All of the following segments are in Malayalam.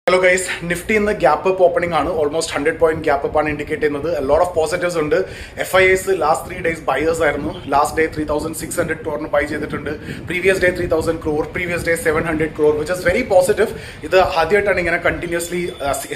Hello guys, Nifty in the gap up opening ആണ് almost 100-point gap up ആണ് indicate ചെയ്യുന്നത്. A lot of positives ഉണ്ട്. FIAs last 3 days buyers ആയിരുന്നു. Last day 3600 crore buy ചെയ്തിട്ടുണ്ട്. Previous day 3000 crore, previous day 700 crore, which is very positive. ഇത് ആദ്യമായിട്ടാണ് ഇങ്ങനെ continuously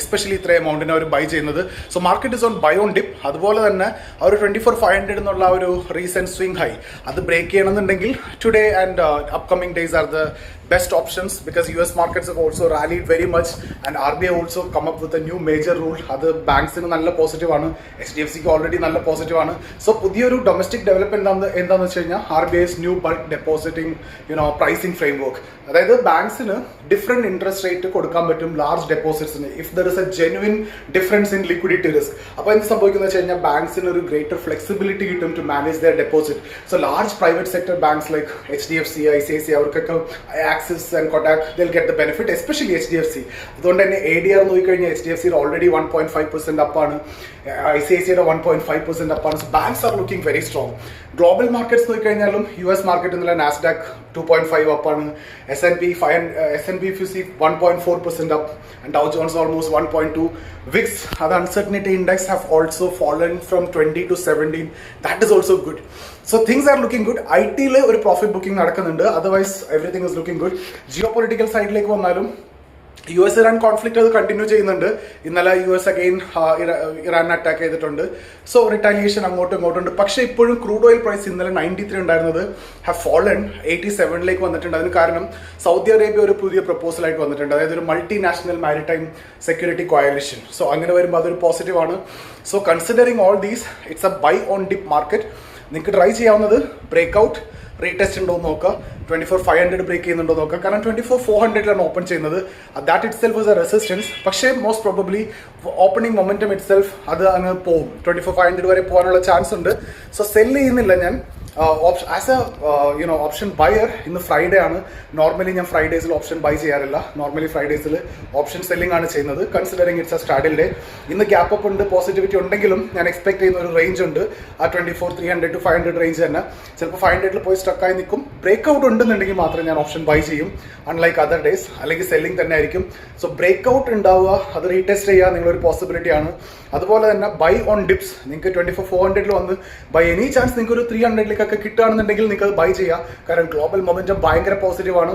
especially ഇത്ര എമൗണ്ടിനെ അവർ ബൈ ചെയ്യുന്നത്. So market is on buy on dip. അതുപോലെ തന്നെ ആ ഒരു 24500 എന്നുള്ള ആ ഒരു റീസെന്റ് സ്വിംഗ് ഹൈ അത് ബ്രേക്ക് ചെയ്യണമെന്നുണ്ടെങ്കിൽ today and upcoming days are the best options because US markets have also rallied very much and RBI also come up with a new major rule. അത് ബാങ്ക്സിന് നല്ല പോസിറ്റീവ് ആണ്, HDFCക്ക് ഓൾറെഡി നല്ല പോസിറ്റീവ് ആണ്. സോ പുതിയൊരു ഡൊമസ്റ്റിക് ഡെവലപ്മെന്റ് എന്താണെന്ന് വെച്ച് കഴിഞ്ഞാൽ RBI's new bulk depositing pricing framework. അതായത് ബാങ്ക്സിന് ഡിഫറെന്റ് ഇൻട്രസ്റ്റ് റേറ്റ് കൊടുക്കാൻ പറ്റും ലാർജ് ഡെപ്പോസിറ്റ്സിന് if there is a genuine difference in liquidity risk. അപ്പോൾ എന്ത് സംഭവിക്കുന്നത് വെച്ച് കഴിഞ്ഞാൽ ബാങ്ക്സിന് ഒരു ഗ്രേറ്റർ ഫ്ലെക്സിബിലിറ്റി കിട്ടും to manage their deposit. So large private sector banks like HDFC, ICICI അവർക്കൊക്കെ Axis and Kotak, they'll get the benefit, especially HDFC. അതുകൊണ്ട് തന്നെ ADR നോക്കിക്കഴിഞ്ഞാൽ HDFC ഓൾറെഡി 1.5% അപ്പാണ്, ICICIയുടെ 1.5% അപ്പാണ്. So banks are looking very strong. Global markets നോക്കിക്കഴിഞ്ഞാലും US മാർക്കറ്റ് എന്നുള്ള NASDAQ 2.5 അപ്പാണ്, S&P if you see 1.4% up and Dow Jones almost 1.2. VIX, the uncertainty index have also fallen from 20 to 17. That is also good. So things are looking good. IT-ൽ ഒരു പ്രോഫിറ്റ് ബുക്കിംഗ് നടക്കുന്നുണ്ട്. Otherwise everything is looking good. Geo political സൈഡിലേക്ക് വന്നാലും US ഇറാൻ കോൺഫ്ലിക്റ്റ് അത് കണ്ടിന്യൂ ചെയ്യുന്നുണ്ട്. ഇന്നലെ US അഗെയിൻ ഇറാൻ അറ്റാക്ക് ചെയ്തിട്ടുണ്ട്. സോ റിട്ടാലിയേഷൻ അങ്ങോട്ടും ഇങ്ങോട്ടുണ്ട്. പക്ഷേ ഇപ്പോഴും ക്രൂഡ് ഓയിൽ പ്രൈസ് ഇന്നലെ 93 ഉണ്ടായിരുന്നത് ഹാവ് ഫോളൺ 87 വന്നിട്ടുണ്ട്. അതിന് കാരണം സൗദി അറേബ്യ ഒരു പുതിയ പ്രപ്പോസലായിട്ട് വന്നിട്ടുണ്ട്, അതായത് ഒരു multinational maritime security coalition. So അങ്ങനെ വരുമ്പോൾ അതൊരു പോസിറ്റീവ് ആണ്. So considering all these it's a buy on dip market. നിങ്ങൾക്ക് ട്രൈ ചെയ്യാവുന്നത് ബ്രേക്ക് ഔട്ട് റീടെസ്റ്റ് ഉണ്ടോ എന്ന് നോക്കുക, 24500 ബ്രേക്ക് ചെയ്യുന്നുണ്ടോ നോക്കുക. കാരണം 24400 ഓപ്പൺ ചെയ്യുന്നത്. That itself is a resistance. പക്ഷേ most probably opening momentum itself അത് അങ്ങ് പോകും, 24500 വരെ പോകാനുള്ള ചാൻസ് ഉണ്ട്. സോ സെല്ല് ചെയ്യുന്നില്ല ഞാൻ. ആസ് എ ഓപ്ഷൻ ബയർ ഇന്ന് ഫ്രൈഡേ ആണ്. നോർമലി ഞാൻ ഫ്രൈഡേസിൽ ഓപ്ഷൻ ബൈ ചെയ്യാറില്ല. നോർമലി ഫ്രൈഡേസിൽ ഓപ്ഷൻ സെല്ലിംഗ് ആണ് ചെയ്യുന്നത്. Considering it's a straddle day. ഇന്ന് ഗ്യാപ്പ് അപ്പ് ഉണ്ട്, പോസിറ്റിവിറ്റി ഉണ്ടെങ്കിലും ഞാൻ എക്സ്പെക്ട് ചെയ്യുന്ന ഒരു റേഞ്ച് ഉണ്ട്, ആ 24300 to 500 റേഞ്ച് തന്നെ. ചിലപ്പോൾ 500 പോയി സ്റ്റക്കായി നിൽക്കും. ബ്രേക്ക് ഔട്ട് ഉണ്ടെന്നുണ്ടെങ്കിൽ മാത്രമേ ഞാൻ ഓപ്ഷൻ ബൈ ചെയ്യും, അൺലൈക്ക് അതർ ഡേയ്സ്. അല്ലെങ്കിൽ സെല്ലിംഗ് തന്നെ ആയിരിക്കും. സോ ബ്രേക്ക് ഔട്ട് ഉണ്ടാവുക, അത് റീടെസ്റ്റ് ചെയ്യുക നിങ്ങളൊരു പോസിബിലിറ്റി ആണ്. അതുപോലെ തന്നെ ബൈ ഓൺ ഡിപ്സ്. നിങ്ങൾക്ക് 24400 വന്ന് ബൈ എനി ചാൻസ് നിങ്ങൾക്ക് ഒരു 300 ഒക്കെ കിട്ടുകയാണെന്നുണ്ടെങ്കിൽ നിങ്ങൾക്ക് അത് ബൈ ചെയ്യാം. കാരണം ഗ്ലോബൽ മൊമെന്റം ഭയങ്കര പോസിറ്റീവ് ആണ്.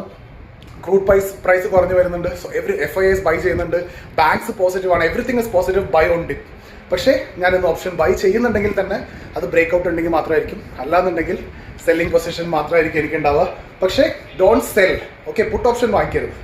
ക്രൂഡ് പ്രൈസ് കുറഞ്ഞു വരുന്നുണ്ട്. സോ FIAs ബൈ ചെയ്യുന്നുണ്ട്, ബാങ്ക്സ് പോസിറ്റീവ് ആണ്, everything is positive buy on dip. പക്ഷേ ഞാനിന്ന് ഓപ്ഷൻ ബൈ ചെയ്യുന്നുണ്ടെങ്കിൽ തന്നെ അത് ബ്രേക്ക് ഔട്ട് ഉണ്ടെങ്കിൽ മാത്രമായിരിക്കും, അല്ലാന്നുണ്ടെങ്കിൽ സെല്ലിംഗ് പൊസിഷൻ മാത്രമായിരിക്കും എനിക്ക് ഉണ്ടാവുക. പക്ഷേ don't sell, okay? Put option വാങ്ങിക്കരുത്.